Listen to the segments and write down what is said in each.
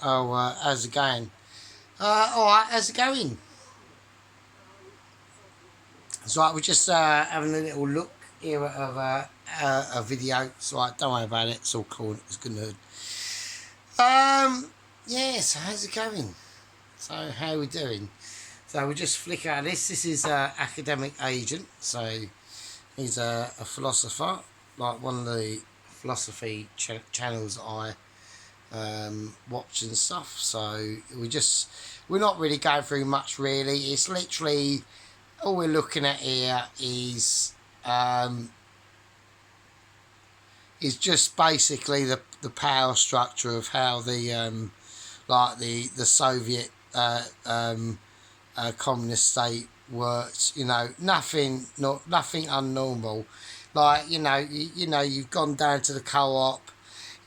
Oh, how's it going? Alright, how's it going? It's right, we're just having a little look here of a video. It's right, don't worry about it, it's all cool, it's good. Yeah, so how's it going? So, how are we doing? So, we'll just flick out this. This is Academic Agent, so he's a philosopher, like one of the philosophy channels I watch and stuff. So, we're not really going through much, really. It's literally all we're looking at here um, is just basically the power structure of how the Soviet communist state worked. You know, nothing unnormal. Like you've gone down to the co-op,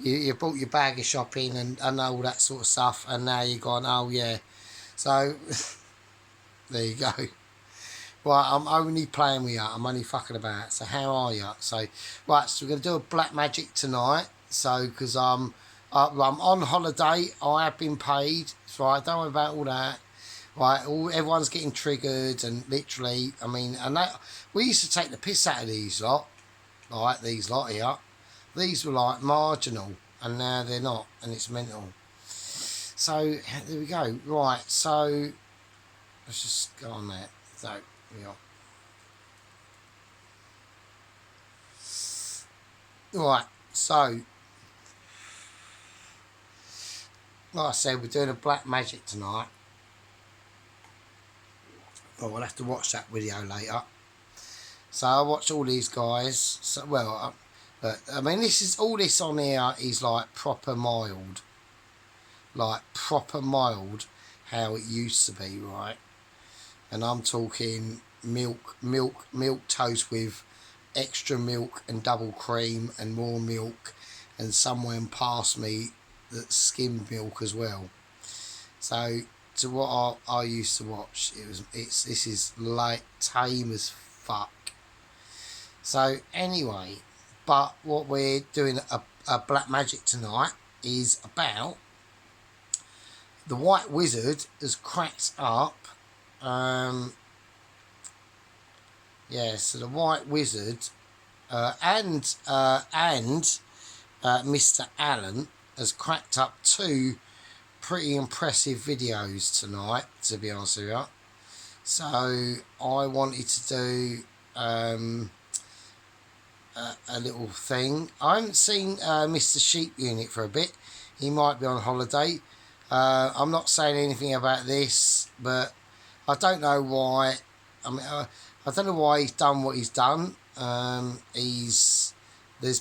you bought your bag of shopping and all that sort of stuff, and now you're gone. Oh yeah, so there you go. Right, I'm only playing with you. I'm only fucking about. So how are you? So, right, so we're going to do a black magic tonight. So, because I'm on holiday. I have been paid. That's right. Don't worry about all that. Right, everyone's getting triggered and literally, I mean, we used to take the piss out of these lot. Like these lot here. These were like marginal and now they're not and it's mental. So, there we go. Right, so, let's just go on there. So, yeah. Right, so like I said, we're doing a black magic tonight. Oh, we'll have to watch that video later. So I watch all these guys. So but I mean, this on here is like proper mild, how it used to be, right? And I'm talking milk toast with extra milk and double cream and more milk, and someone past me that's skimmed milk as well. So to what I used to watch, this is like tame as fuck. So anyway, but what we're doing a black magic tonight is about the White Wizard has cracked up. So the White Wizard and Mr. Allen has cracked up two pretty impressive videos tonight, to be honest with you. So I wanted to do a little thing. I haven't seen Mr. Sheep Unit for a bit. He might be on holiday. I'm not saying anything about this, but I don't know why. I mean, I don't know why he's done what he's done. There's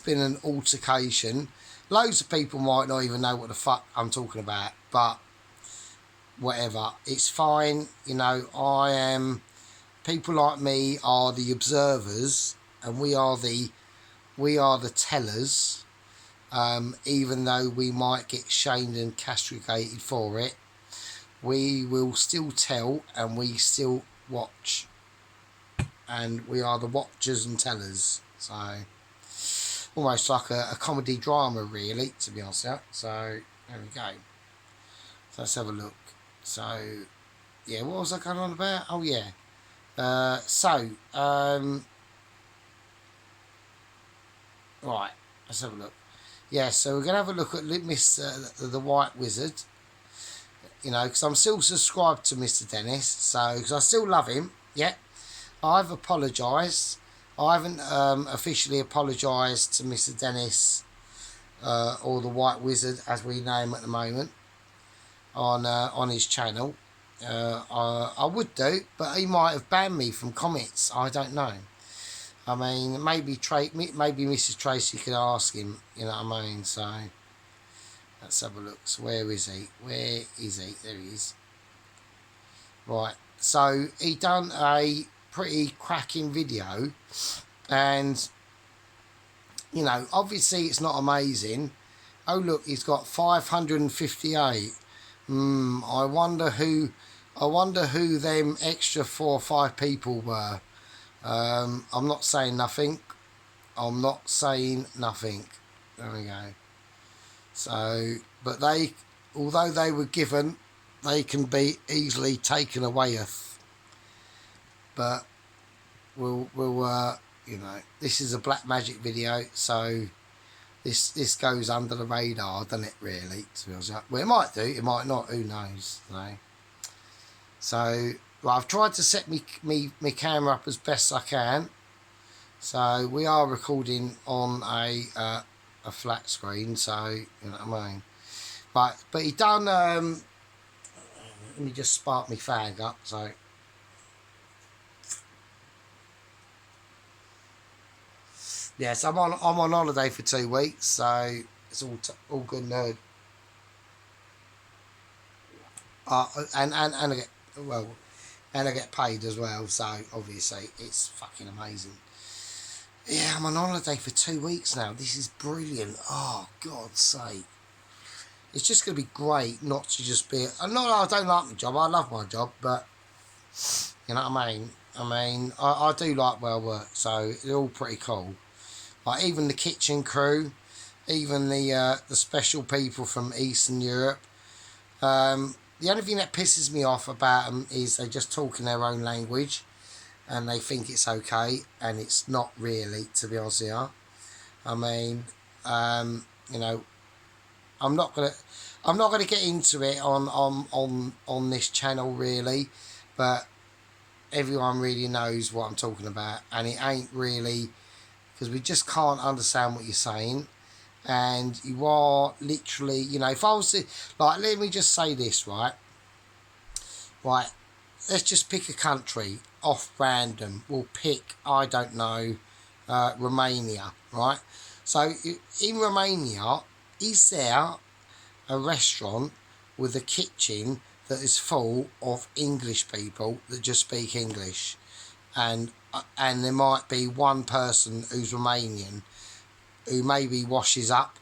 been an altercation. Loads of people might not even know what the fuck I'm talking about, but whatever. It's fine. You know, people like me are the observers, and we are the tellers. Even though we might get shamed and castigated for it, we will still tell and we still watch. And we are the watchers and tellers. So, almost like a comedy drama, really, to be honest. So, there we go. So, let's have a look. So, yeah, what was I going on about? Oh, yeah. Right, let's have a look. Yeah, so we're going to have a look at the White Wizard. You know, because I'm still subscribed to Mr. Dennis. So, because I still love him. Yeah. I've apologised. I haven't officially apologised to Mr. Dennis or the White Wizard, as we know him at the moment, on his channel. I would do, but he might have banned me from comments. I don't know. I mean, maybe Mrs. Tracy could ask him. You know what I mean? So let's have a look. So where is he? There he is. Right. So he done a pretty cracking video, and you know, obviously it's not amazing. Oh look, he's got 558. I wonder who them extra 4 or 5 people were. I'm not saying nothing. There we go. So, but they although they were given, they can be easily taken away. But we'll you know, this is a black magic video, so this goes under the radar, doesn't it? Really, to be honest. Well, it might do, it might not. Who knows? So, well, I've tried to set me camera up as best I can. So we are recording on a flat screen, so you know what I mean. But he done. Let me just spark my fag up. So yes, I'm on holiday for 2 weeks, so it's all good nerd. And I get, well, and I get paid as well. So obviously it's fucking amazing. Yeah, I'm on holiday for 2 weeks now. This is brilliant. Oh, God's sake. It's just going to be great not to just be... Not that I don't like my job. I love my job, but... You know what I mean? I do like where I work, so they're all pretty cool. Like, even the kitchen crew, even the special people from Eastern Europe. The only thing that pisses me off about them is they just talk in their own language. And they think it's okay, and it's not really, to be honest with you. I mean, you know, I'm not gonna get into it on this channel really, but everyone really knows what I'm talking about, and it ain't really, because we just can't understand what you're saying, and you are literally, you know, if I was to, like, let me just say this, right, let's just pick a country off random. We'll pick, I don't know, Romania, right? So in Romania, is there a restaurant with a kitchen that is full of English people that just speak English? And there might be one person who's Romanian who maybe washes up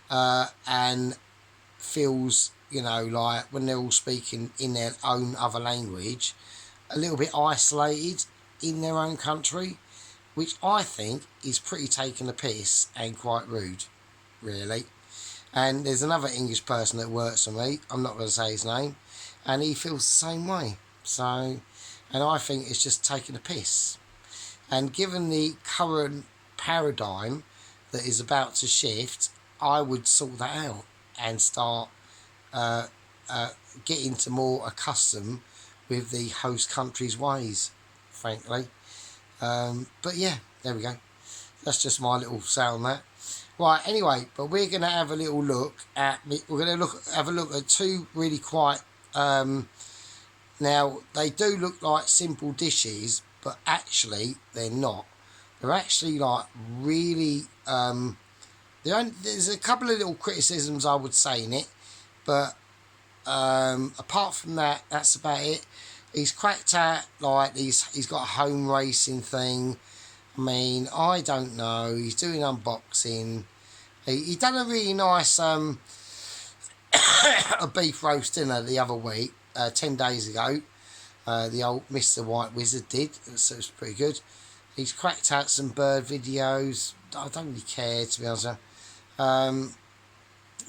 and feels, you know, like when they're all speaking in their own other language, a little bit isolated in their own country, which I think is pretty taking the piss and quite rude, really. And there's another English person that works for me, I'm not going to say his name, and he feels the same way. So, and I think it's just taking the piss. And given the current paradigm that is about to shift, I would sort that out and start getting to more accustomed with the host country's ways, frankly. But yeah, there we go. That's just my little say on that. Right, anyway, but we're going to have a little look at... We're going to have a look at two really quite... now, they do look like simple dishes, but actually, they're not. They're actually, like, really... there's a couple of little criticisms I would say in it, but apart from that, that's about it. He's cracked out, like, he's got a home racing thing. I mean, I don't know. He's doing unboxing. He done a really nice a beef roast dinner the other week, 10 days ago. The old Mr. White Wizard did, so it was pretty good. He's cracked out some bird videos. I don't really care, to be honest with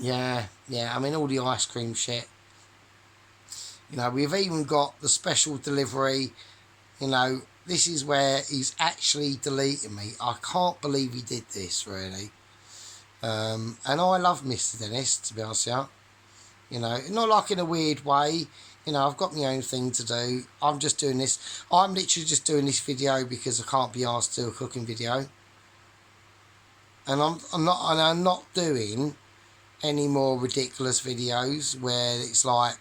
you. Yeah, I mean, all the ice cream shit. You know, we've even got the special delivery. You know, this is where he's actually deleting me. I can't believe he did this, really. And I love Mr. Dennis, to be honest with you. You know, not like in a weird way. You know, I've got my own thing to do. I'm just doing this. I'm literally just doing this video because I can't be asked to do a cooking video. And I'm not doing any more ridiculous videos where it's like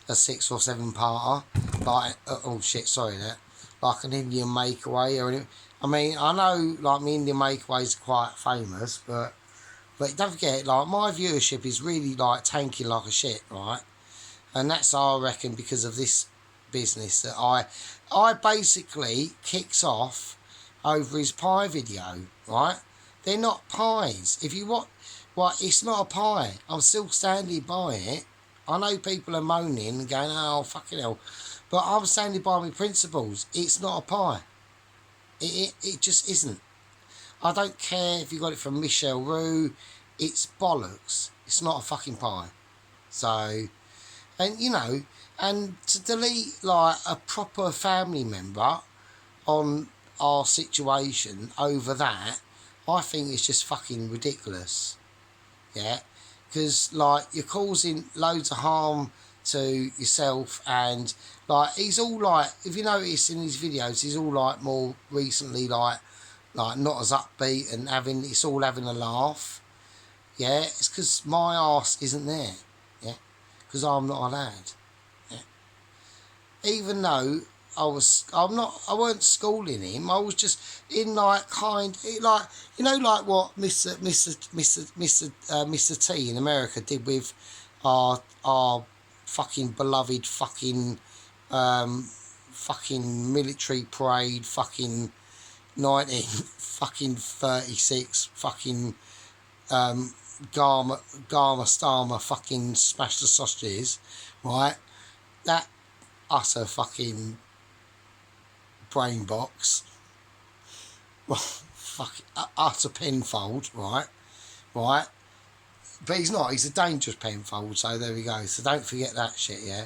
a 6 or 7 parter, like oh shit, sorry, that like an Indian makeaway or anything. I mean, I know like my Indian makeaways are quite famous, but don't forget, like, my viewership is really like tanking like a shit, right? And that's, I reckon, because of this business that I basically kicks off over his pie video, right? They're not pies. If you want, well, it's not a pie. I'm still standing by it. I know people are moaning and going, oh, fucking hell. But I'm standing by my principles. It's not a pie. It just isn't. I don't care if you got it from Michel Roux. It's bollocks. It's not a fucking pie. So, and you know, and to delete like a proper family member on our situation over that, I think it's just fucking ridiculous. Yeah, because like you're causing loads of harm to yourself, and like he's all like, if you notice in his videos, he's all like more recently like not as upbeat and having a laugh. Yeah, it's because my arse isn't there. Yeah, because I'm not allowed. Yeah, even though I weren't schooling him. I was just in like like, you know, like what Mr. T in America did with our fucking beloved fucking military parade, fucking 1936 fucking Garma Starmer fucking smash the sausages, right? That utter fucking brain box, well, fuck, utter penfold, right? Right? But he's not, he's a dangerous penfold, so there we go. So don't forget that shit, yeah?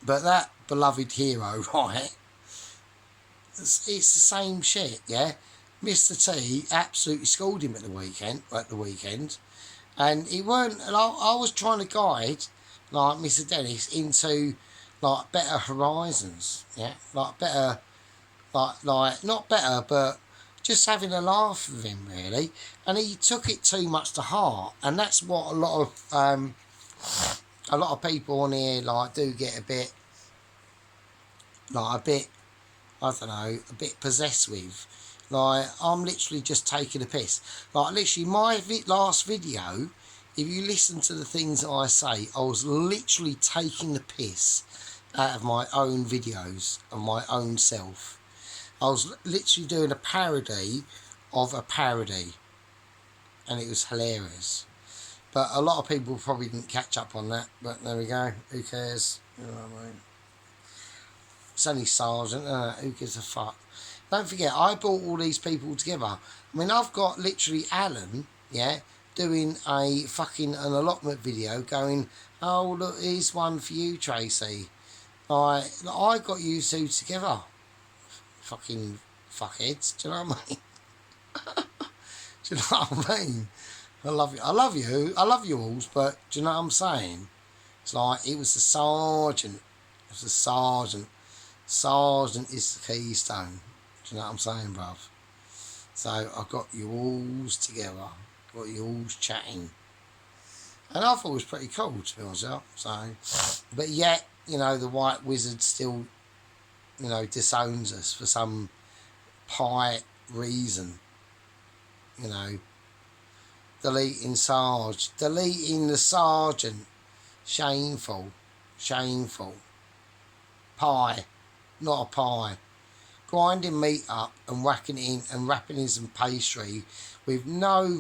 But that beloved hero, right? It's the same shit, yeah? Mr. T absolutely schooled him at the weekend. And he weren't, and I was trying to guide, like, Mr. Dennis into, like, better horizons, yeah? Like, better, like not better, but just having a laugh with him, really. And he took it too much to heart. And that's what a lot of people on here, like, do get a bit, I don't know, a bit possessed with. Like, I'm literally just taking a piss. Like, literally, my last video, if you listen to the things that I say, I was literally taking the piss out of my own videos of my own self. I was literally doing a parody of a parody, and it was hilarious. But a lot of people probably didn't catch up on that, but there we go. Who cares? You know what I mean? It's only Sergeant, who gives a fuck? Don't forget, I brought all these people together. I mean, I've got literally Alan, yeah, doing an allotment video going, oh, look, here's one for you, Tracy. I got you two together. Fucking fuckheads, do you know what I mean? Do you know what I mean? I love you. I love you all, but do you know what I'm saying? It's like, it was the sergeant. It was the sergeant. Sergeant is the keystone. Do you know what I'm saying, bruv? So I got you all together. Got you all chatting. And I thought it was pretty cool, to be honest. So, but yet, you know, the White Wizard still, you know, disowns us for some pie reason. You know, deleting the sergeant. Shameful. Pie, not a pie. Grinding meat up and wrapping in some pastry with no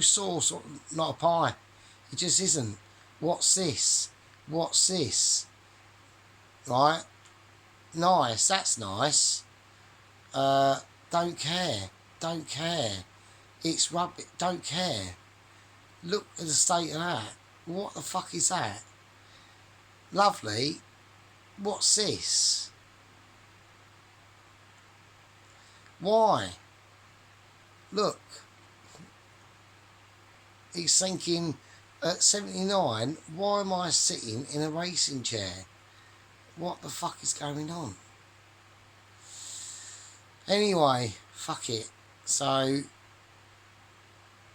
sauce, not a pie. It just isn't. What's this? Right? Nice, that's nice. Don't care. It's rubbish. Don't care. Look at the state of that. What the fuck is that? Lovely. What's this? Why? Look. He's thinking, at 79, why am I sitting in a racing chair? What the fuck is going on? Anyway, fuck it. So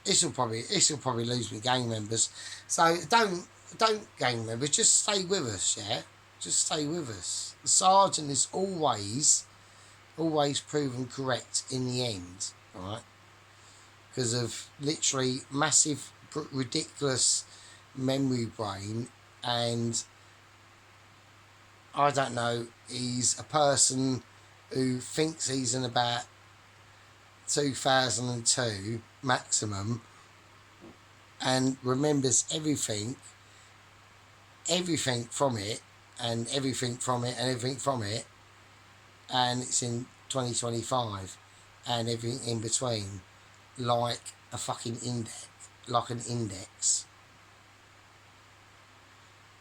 this will probably lose me gang members. So don't gang members, just stay with us, yeah? Just stay with us. The sergeant is always proven correct in the end, right? Because of literally massive, ridiculous memory brain, and I don't know, he's a person who thinks he's in about 2002 maximum and remembers everything from it, and everything from it, and it's in 2025 and everything in between, like a fucking index. like an index,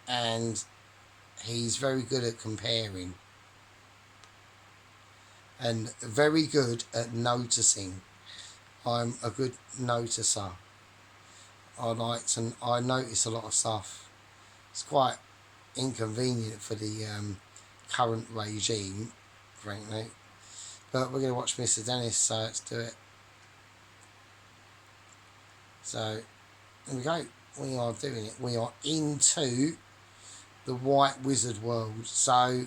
and he's very good at comparing and very good at noticing. I'm a good noticer. I notice a lot of stuff. It's quite inconvenient for the current regime, frankly. But we're going to watch Mr. Dennis, so let's do it. So, here we go. We are doing it. We are into the White Wizard world. So,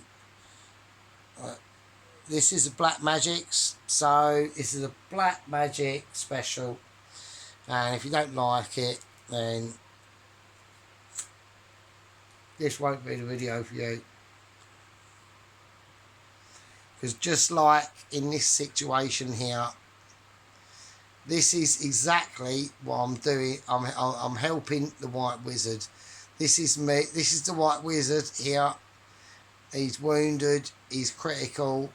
this is a Black Magics. So, this is a Black Magic special. And if you don't like it, then this won't be the video for you. Because just like in this situation here, this is exactly what I'm doing. I'm helping the White Wizard. This is me. This is the White Wizard here. He's wounded. He's critical.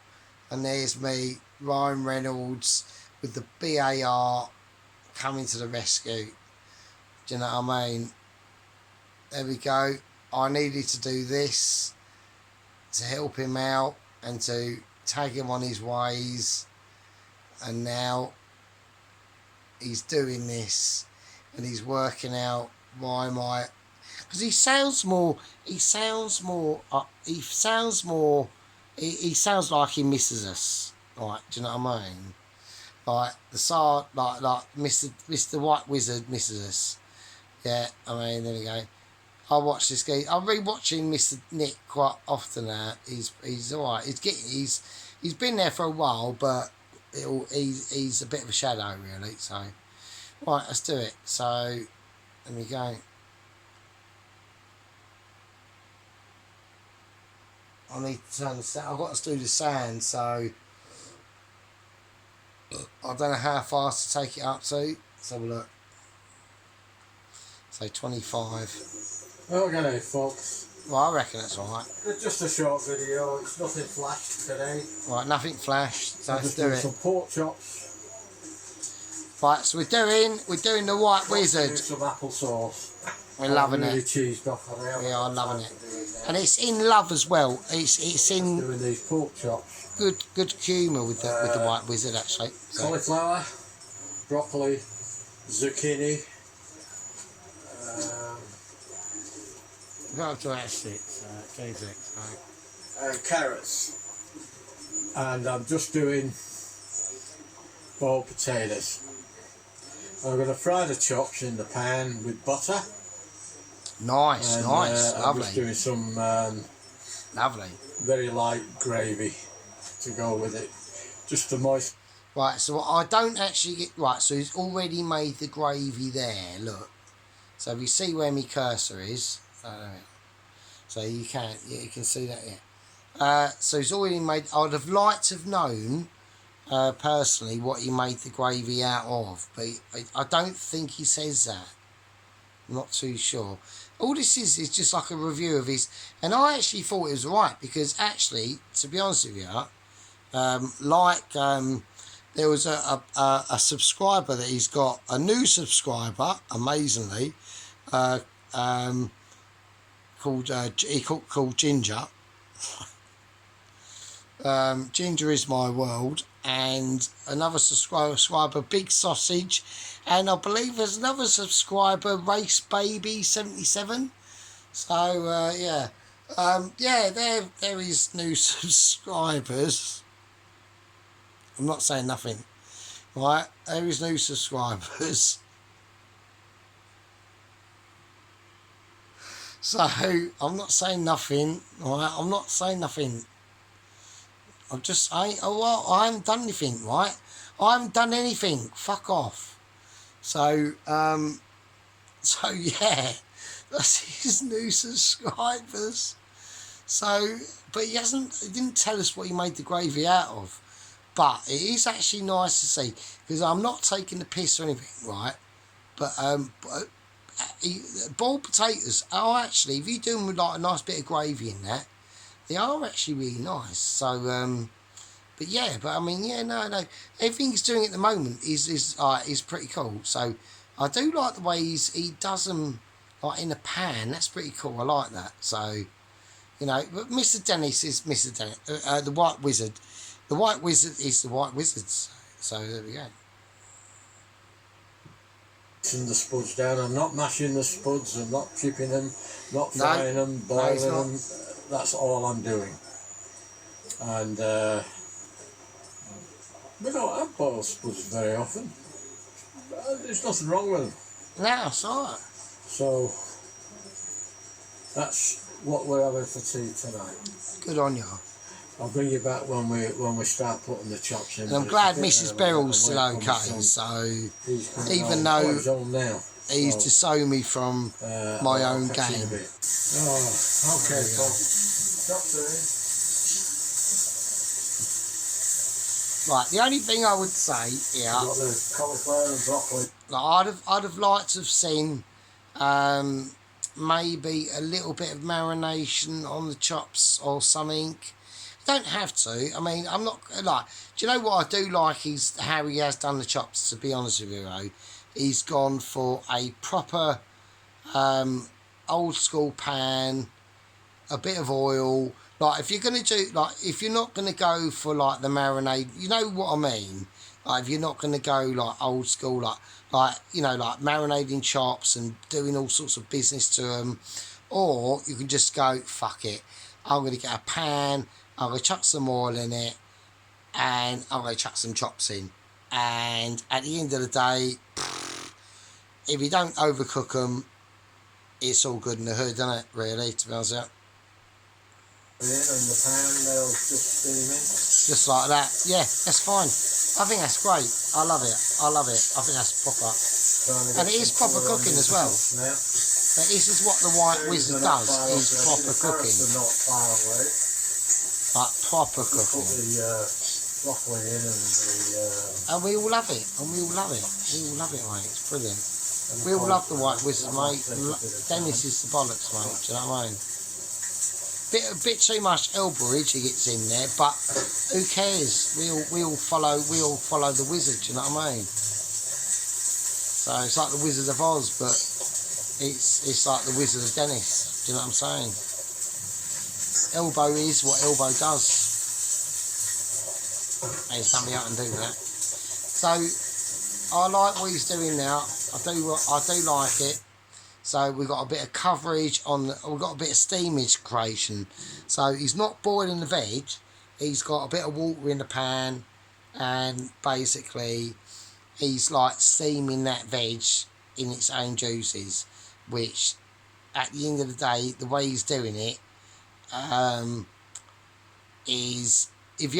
And there's me, Ryan Reynolds, with the BAR coming to the rescue. Do you know what I mean? There we go. I needed to do this to help him out and to tag him on his ways. And now he's doing this and he's working out why my... Because he sounds like he misses us. Like, do you know what I mean? Like Mr. White Wizard misses us. Yeah, I mean, there we go. I watch this guy. I'm rewatching Mr. Nick quite often now. He's alright. He's been there for a while, but he's a bit of a shadow really. So, right, let's do it. So, there we go. I need to turn the sound. I've got to do the sound, so I don't know how fast to take it up to. Let's have a look. So 25. Okay, folks. Well, I reckon that's alright. It's just a short video. It's nothing flashed today. Right, nothing flashed. So let's do it. Some pork chops. Right, so we're doing the White Wizard. Some applesauce. We're loving really it. cheesed off. We are loving it. And it's in love as well. It's in doing these pork chops. Good humour with the White Wizard actually. So. Cauliflower, broccoli, zucchini. We've got up to that 6, 26, right. And carrots. And I'm just doing boiled potatoes. I'm going to fry the chops in the pan with butter. Nice, and, nice, I'm lovely. just doing some lovely. very light gravy to go with it. Just to moist. Right, so I don't actually get... Right, so he's already made the gravy there, look. So if you see where my cursor is... so you can see that here. So he's already made... I would have liked to have known, personally, what he made the gravy out of. But I don't think he says that. I'm not too sure. All this is just like a review of his... And I actually thought it was right, because actually, to be honest with you, there was a subscriber that he's got, a new subscriber, amazingly, called Ginger. Ginger is my world, and another subscriber, Big Sausage, and I believe there's another subscriber, Race Baby 77. So yeah, there is new subscribers. I'm not saying nothing, right? There is new subscribers. So I'm not saying nothing, right? I'm not saying nothing. I'm just saying, oh well, I haven't done anything, right? I haven't done anything. Fuck off. So yeah, that's his new subscribers. So, but he didn't tell us what he made the gravy out of. But it is actually nice to see, because I'm not taking the piss or anything, right? But boiled potatoes are actually, if you do them with like a nice bit of gravy in that, they are actually really nice. So, but yeah, but I mean, yeah, no, everything he's doing at the moment is pretty cool. So, I do like the way he does them like in a pan. That's pretty cool. I like that. So, you know, but Mr. Dennis is Mr. Dennis, the White Wizard. The White Wizard is the White Wizard. So there we go. Mashing the spuds down. I'm not mashing the spuds. I'm not chipping them, not frying them, boiling them. That's all I'm doing. And we don't have boiled spuds very often. There's nothing wrong with them. No, it's alright. So that's what we're having for tea tonight. Good on you. I'll bring you back when we start putting the chops in. And I'm glad Mrs. Beryl's still okay. So even though he's disowned me from my own game. Oh, okay, Paul. Chops are in. Right, the only thing I would say, yeah, Got the cauliflower and broccoli. like I'd have liked to have seen maybe a little bit of marination on the chops or something. Don't have to. I mean, I'm not like. Do you know what I do like? Is how he has done the chops. To be honest with you, though, he's gone for a proper old school pan, a bit of oil. Like if you're gonna do if you're not gonna go for like the marinade, you know what I mean. Like if you're not gonna go like old school, like you know like marinating chops and doing all sorts of business to them, or you can just go fuck it. I'm gonna get a pan. I'm going to chuck some oil in it and I'm going to chuck some chops in. And at the end of the day, if you don't overcook them, it's all good in the hood, isn't it, really, to be honest with you? In the pan, they'll just steam in. Just like that. Yeah, that's fine. I think that's great. I love it. I love it. I think that's proper. And it is proper cooking as well. But this is what the White Wizard does, is proper cooking. Not far away. Like proper cooking. Put the broccoli in and the... And we all love it. And we all love it. We all love it, mate. It's brilliant. We all love the White Wizard, mate. Dennis is the bollocks, mate. Do you know what I mean? A bit too much Elbridge he gets in there, but who cares? We all follow the wizard. Do you know what I mean? So it's like the Wizard of Oz, but it's like the Wizard of Dennis. Do you know what I'm saying? Elbow is what Elbow does. There's nothing I can do with that. So I like what he's doing now. I do like it. So we've got a bit of coverage on. We've got a bit of steamage creation. So he's not boiling the veg. He's got a bit of water in the pan, and basically he's like steaming that veg in its own juices. Which, at the end of the day, the way he's doing it. Is if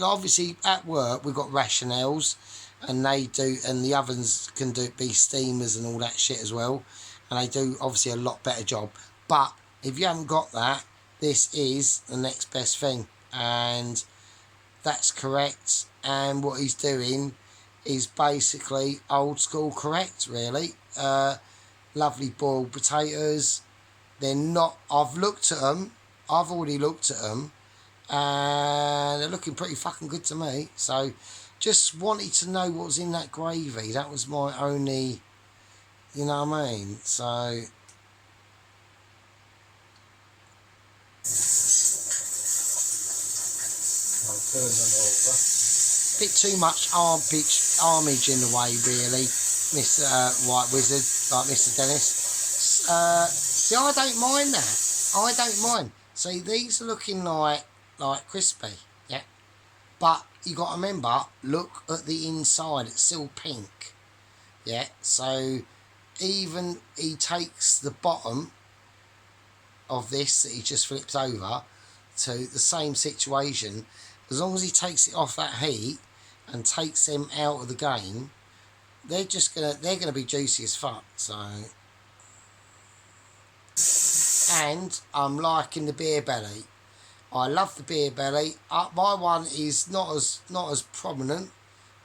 obviously at work we've got rationales and the ovens can be steamers and all that shit as well, and they do obviously a lot better job. But if you haven't got that, this is the next best thing, and that's correct. And what he's doing is basically old school correct, really. Lovely boiled potatoes. They're not. I've looked at them. I've already looked at them and they're looking pretty fucking good to me. So just wanted to know what was in that gravy. That was my only, you know what I mean? So I'll turn them over. Bit too much armage in the way, really, Mr. White Wizard, like Mr. Dennis. See, I don't mind that. I don't mind. See, these are looking like crispy, yeah. But you got to remember, look at the inside. It's still pink, yeah. So even he takes the bottom of this that he just flips over to the same situation. As long as he takes it off that heat and takes them out of the game, they're gonna be juicy as fuck. So. And I'm liking the beer belly. I love the beer belly. My one is not as prominent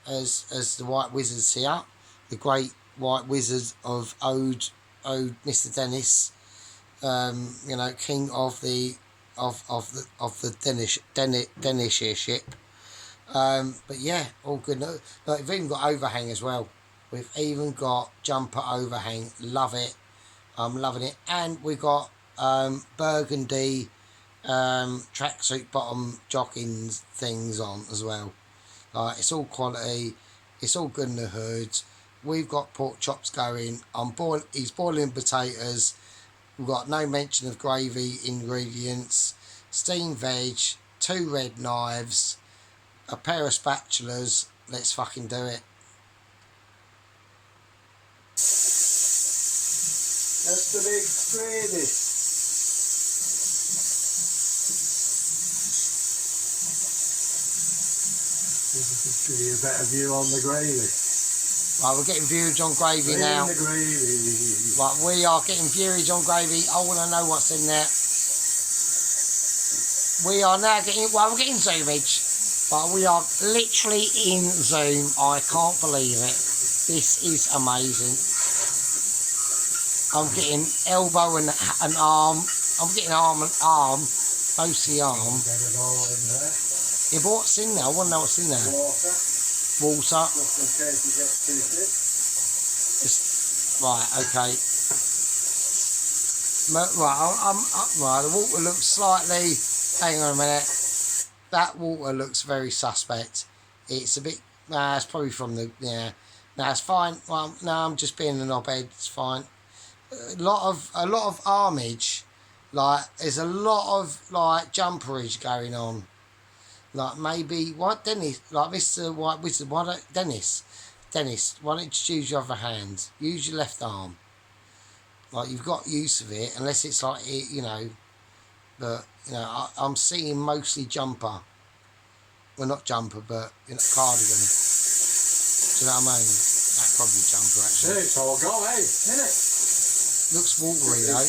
as the White Wizards here. The great White Wizard of Ode Mr. Dennis. You know, king of the Denishire ship. But yeah, all good. Look, they've even got overhang as well. We've even got jumper overhang. Love it. I'm loving it. And we got burgundy tracksuit bottom jogging things on as well. It's all quality. It's all good in the hood. We've got pork chops going. He's boiling potatoes. We've got no mention of gravy ingredients. Steamed veg. 2 red knives. A pair of spatulas. Let's fucking do it. That's the big gravy. Give you a better view on the gravy. Right, we're getting viewage on gravy now. The gravy. Right, we are getting viewage on gravy. I want to know what's in there. We are now getting, well, we're getting zoomage, but we are literally in zoom. I can't believe it. This is amazing. I'm getting elbow and an arm. I'm getting arm and arm, mostly arm. Get it all in there. Yeah, but what's in there? I want to know what's in there. Water. Water. Just in case it gets too thick. Right, okay. Right, the water looks slightly... Hang on a minute. That water looks very suspect. It's a bit... Nah, it's probably from the... Yeah. Nah, it's fine. Well, no, I'm just being a knobhead. It's fine. A lot of armage. Like, there's a lot of, like, jumperage going on. Like, maybe... What, Dennis? Like, Mr. White Wizard, why don't... Dennis, why don't you choose your other hand? Use your left arm. Like, you've got use of it, unless it's like, you know... But, you know, I'm seeing mostly jumper. Well, not jumper, but, you know, cardigan. Do you know what I mean? That's probably jumper, actually. It's all go, eh? Isn't it? Looks watery, though.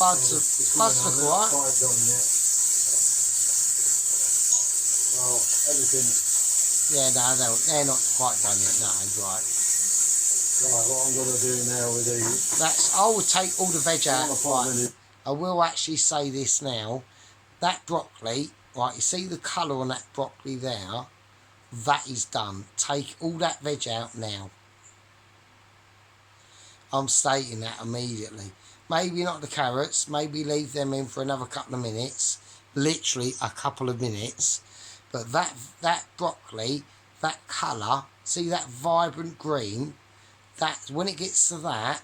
Spuds look alright. Quite done yet. So, everything. Yeah, no, they're not quite done yet. No, right. Right, what I'm going to do now with these. I will take all the veg out. Right. I will actually say this now. That broccoli, right, you see the colour on that broccoli there? That is done. Take all that veg out now. I'm stating that immediately. Maybe not the carrots. Maybe leave them in for another couple of minutes. Literally a couple of minutes. But that broccoli, that colour, see that vibrant green? That when it gets to that,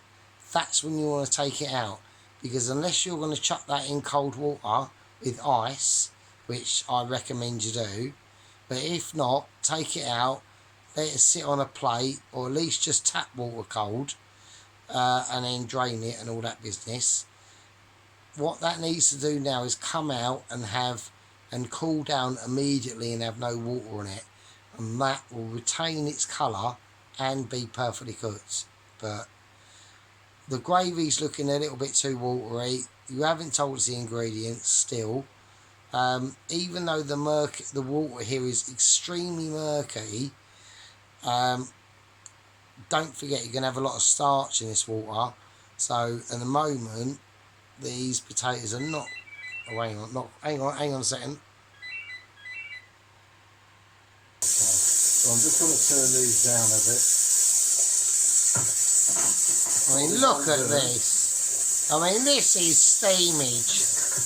that's when you want to take it out. Because unless you're going to chuck that in cold water with ice, which I recommend you do, but if not, take it out, let it sit on a plate, or at least just tap water cold, and then drain it and all that business. What that needs to do now is come out and cool down immediately and have no water in it. And that will retain its colour and be perfectly cooked. But the gravy's looking a little bit too watery. You haven't told us the ingredients still. Even though the water here is extremely murky, don't forget you're going to have a lot of starch in this water. So at the moment, these potatoes are not... Oh, hang on a second. So I'm just going to turn these down a bit. I mean, look at this. I mean, this is steamage.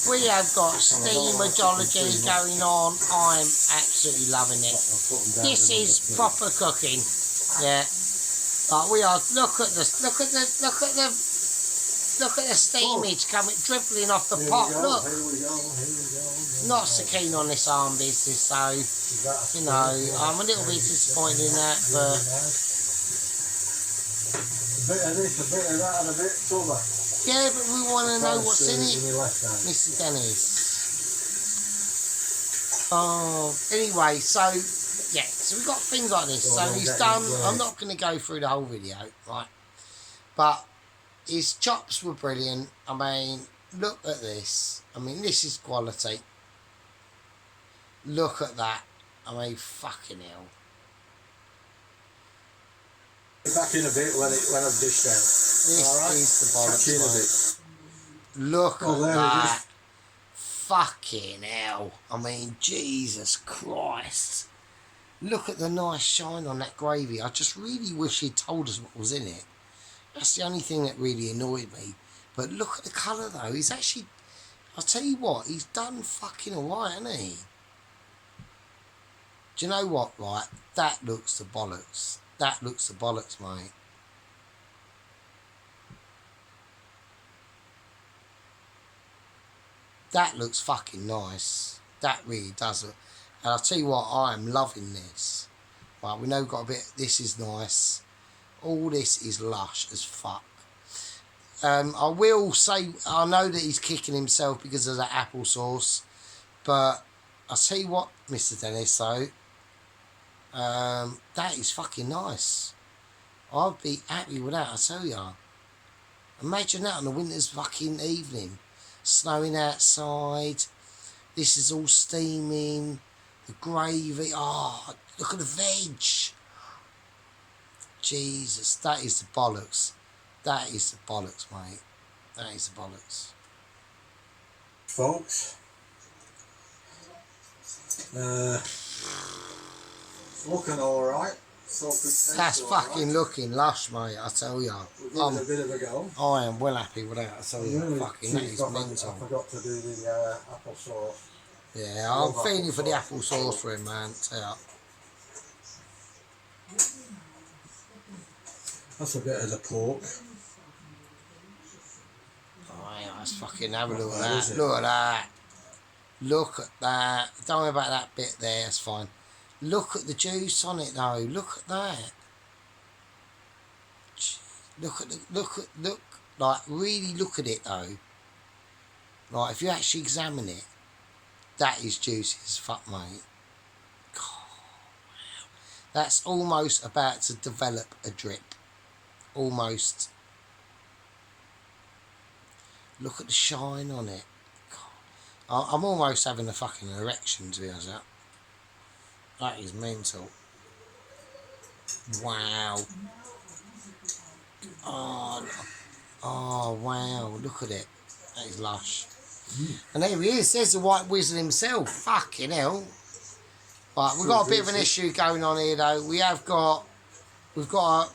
We have got steamagology going on. I'm absolutely loving it. This is proper cooking. Yeah. Like we are. Look at the steamage coming dribbling off the pot. Look. Here we go. Not so keen on this arm business, so you know I'm a little bit disappointed in that, but. A bit of this, a bit of that, and a bit of other. Yeah, but we want to know what's in it, Mr. Dennis. Oh, anyway, so yeah, so we've got things like this. So he's done. I'm not going to go through the whole video, right? But his chops were brilliant. I mean, look at this. I mean, this is quality. Look at that. I mean, fucking hell. Back in a bit when I've dished out. This is the bollocks. Look at there that. Fucking hell. I mean, Jesus Christ. Look at the nice shine on that gravy. I just really wish he'd told us what was in it. That's the only thing that really annoyed me. But look at the colour though. He's actually, I'll tell you what, he's done fucking alright, hasn't he? Do you know what, right? That looks the bollocks. That looks the bollocks, mate. That looks fucking nice. That really does look. And I'll tell you what, I am loving this. Right, we know we've got a bit, this is nice. All this is lush as fuck. I will say, I know that he's kicking himself because of that applesauce. But I'll tell you what, Mr. Dennis, though. That is fucking nice. I'd be happy with that, I tell ya. Imagine that on a winter's fucking evening. Snowing outside. This is all steaming. The gravy. Oh, look at the veg. Jesus, that is the bollocks. That is the bollocks, mate. That is the bollocks. Folks, looking alright. That's fucking looking lush, mate, I tell ya. We'll give it a bit of a go. I am well happy with that, I tell you. Really Fucking, that is I mental. forgot to do the applesauce. Yeah, I'm feeling for the applesauce for him, man. Tell ya. That's a bit of the pork. Oh, yeah, let's fucking have a look at That is that. it. Look at that. Look at that. Don't worry about that bit there, that's fine. Look at the juice on it though. Look at that. Look. Like, really look at it though. Like, if you actually examine it, that is juicy as fuck, mate. God, wow. That's almost about to develop a drip. Almost. Look at the shine on it. God. I'm almost having a fucking erection, to be honest. That is mental. Wow. Oh, wow. Look at it. That is lush. And there he is. There's the White Wizard himself. Fucking hell. Right, we've got a bit of an issue going on here, though. We've got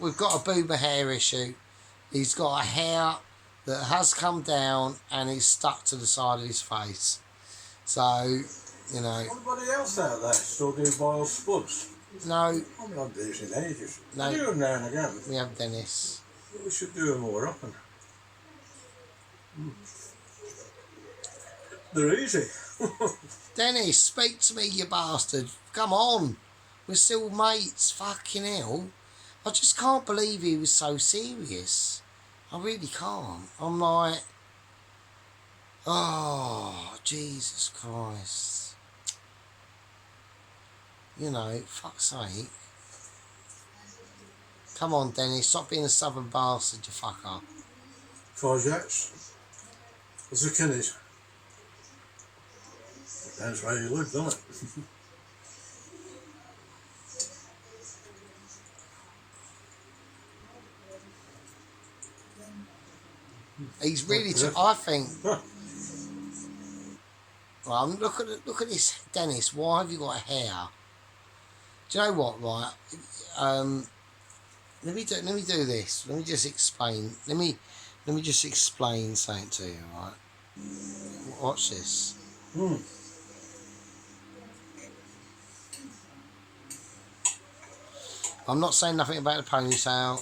a boomer hair issue. He's got a hair that has come down and is stuck to the side of his face. So, you know. Anybody else out there still do boiled spuds? No, I'm not doing it in ages. No. I do them now and again. we have Dennis. We should do them more often. They're easy. Dennis, speak to me, you bastard. Come on. We're still mates. Fucking hell. I just can't believe he was so serious. I really can't. I'm like, oh, Jesus Christ. You know, fuck's sake. Come on, Dennis. Stop being a stubborn bastard, you fucker. Courgettes. Zucchinis. Depends where you live, doesn't it? He's really, I think. Well, look at this, Dennis. Why have you got a hair? Do you know what? Right. Let me do this. Let me just explain. Let me just explain something to you. Right. Watch this. I'm not saying nothing about the ponytail.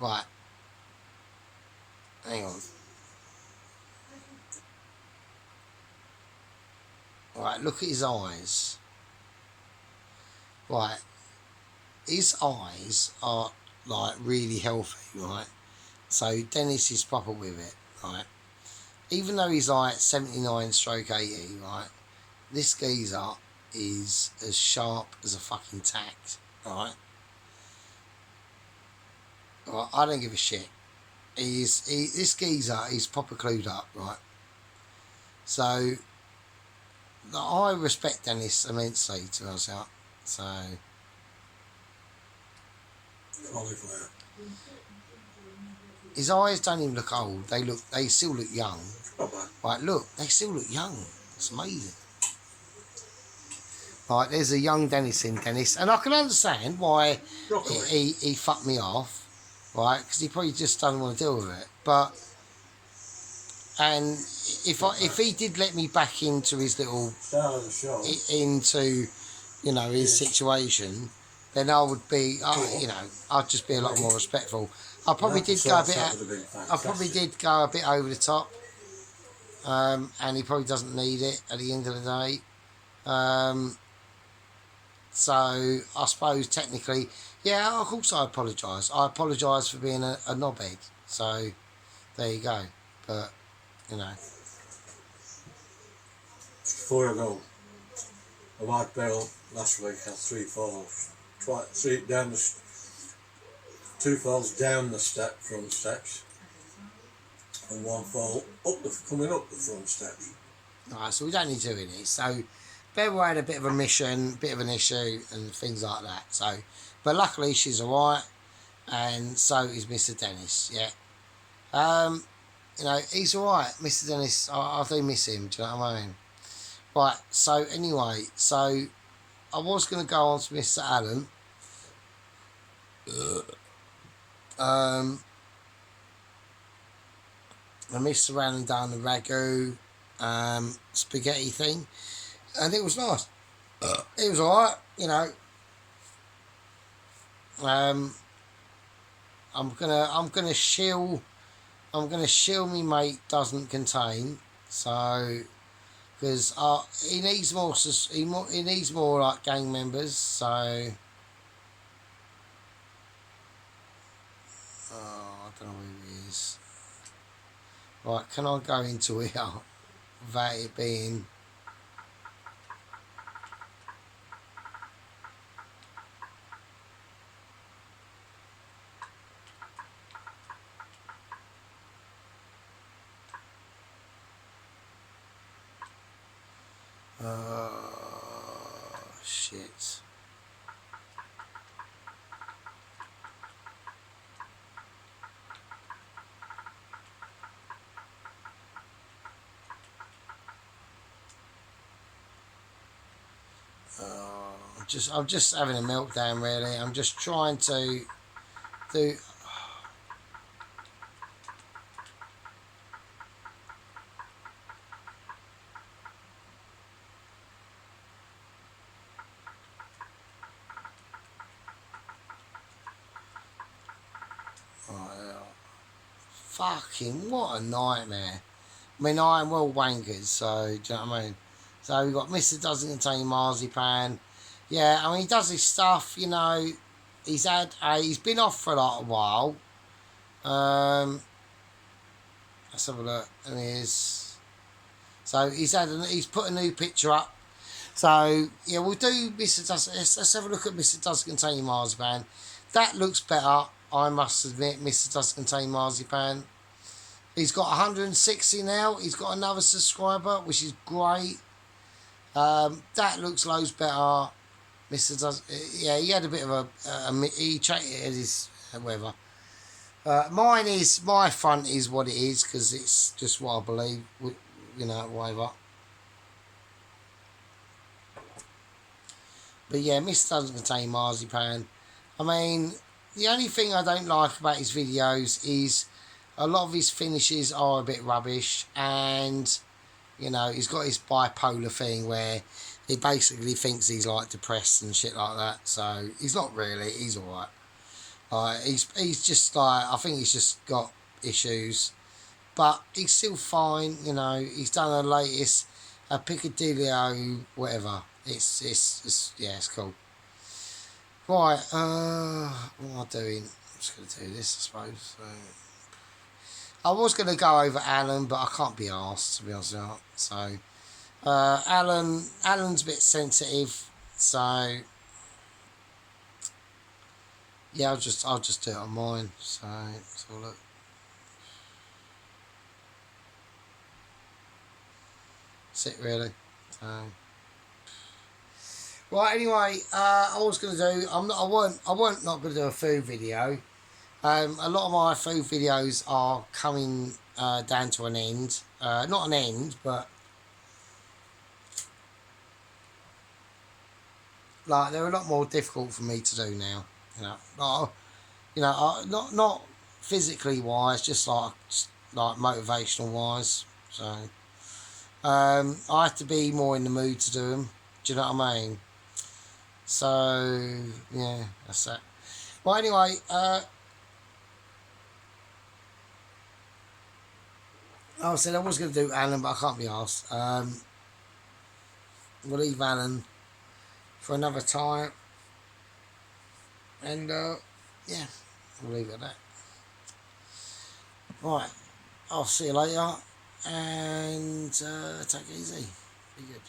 Right. Hang on. Right, look at his eyes. Right. His eyes are, like, really healthy, right? So Dennis is proper with it, right? Even though he's, like, 79/80, right? This geezer is as sharp as a fucking tack, right? Right, I don't give a shit. This geezer is proper clued up, right? So, I respect Dennis immensely, to be honest. So, Cauliflower. his eyes don't even look old. They still look young. Not bad. Right, look, they still look young. It's amazing. Right, there's a young Dennis in Dennis, and I can understand why he fucked me off, right? Because he probably just doesn't want to deal with it. But and if he did let me back into his little into, you know, his situation, then I would be, you know, I'd just be a lot more respectful. I probably did go a bit. I probably did go a bit over the top, and he probably doesn't need it at the end of the day. So I suppose technically, yeah, of course I apologise. I apologise for being a knobhead. So there you go. But you know, before I go, a white barrel last week had 3 falls. Two falls down the front steps, and 1 fall coming up the front steps. Alright, so we don't need to do any. So Beryl had a bit of a mission, bit of an issue, and things like that. So, but luckily she's alright, and so is Mr. Dennis. Yeah. You know, he's alright, Mr. Dennis. I do miss him. Do you know what I mean? Right. So anyway, so I was going to go on to Mr. Allen. I missed Allen down the ragu spaghetti thing, and it was nice. It was alright, you know. I'm gonna shill me mate doesn't contain, so because he needs more he needs more like gang members, so I don't know who he is. Right, can I go into here without it being shit. I'm just having a meltdown really. I'm just trying to do fucking what a nightmare. I mean, I am well wankered, so do you know what I mean? So we've got Mr. Doesn't Contain Marzipan. Yeah, I mean, he does his stuff, you know. He's been off for like a while. Let's have a look. And so he's put a new picture up. So yeah, we'll do Mr. Doesn't. Let's have a look at Mr. Doesn't Contain Marzipan. That looks better, I must admit. Mr. Doesn't Contain Marzipan. He's got 160 now. He's got another subscriber, which is great. That looks loads better. Mr. Does, yeah, he had a bit of he checked his whatever. My front is what it is because it's just what I believe. You know, whatever. But yeah, Mr. Doesn't Contain Marzipan. I mean, the only thing I don't like about his videos is a lot of his finishes are a bit rubbish, and you know, he's got his bipolar thing where he basically thinks he's like depressed and shit like that. So he's not really. He's alright. He's just like, I think he's just got issues, but he's still fine. You know, he's done a latest Piccadilly whatever. It's yeah, it's cool. Right, what am I doing? I'm just gonna do this, I suppose. So, I was gonna go over Alan, but I can't be asked to be honest with you. So Alan's a bit sensitive, so yeah, I'll just do it on mine. So let's have a look. That's it really. So right, anyway, I was gonna do. I weren't not gonna do a food video. A lot of my food videos are coming down to an end. Not an end, but like they're a lot more difficult for me to do now. Not physically wise, just like motivational wise. So I have to be more in the mood to do them. Do you know what I mean? So yeah, that's that. Well, anyway, I said I was going to do Alan, but I can't be asked. We'll leave Alan for another time, and yeah, we'll leave it at that. Right, I'll see you later, and take it easy. Be good.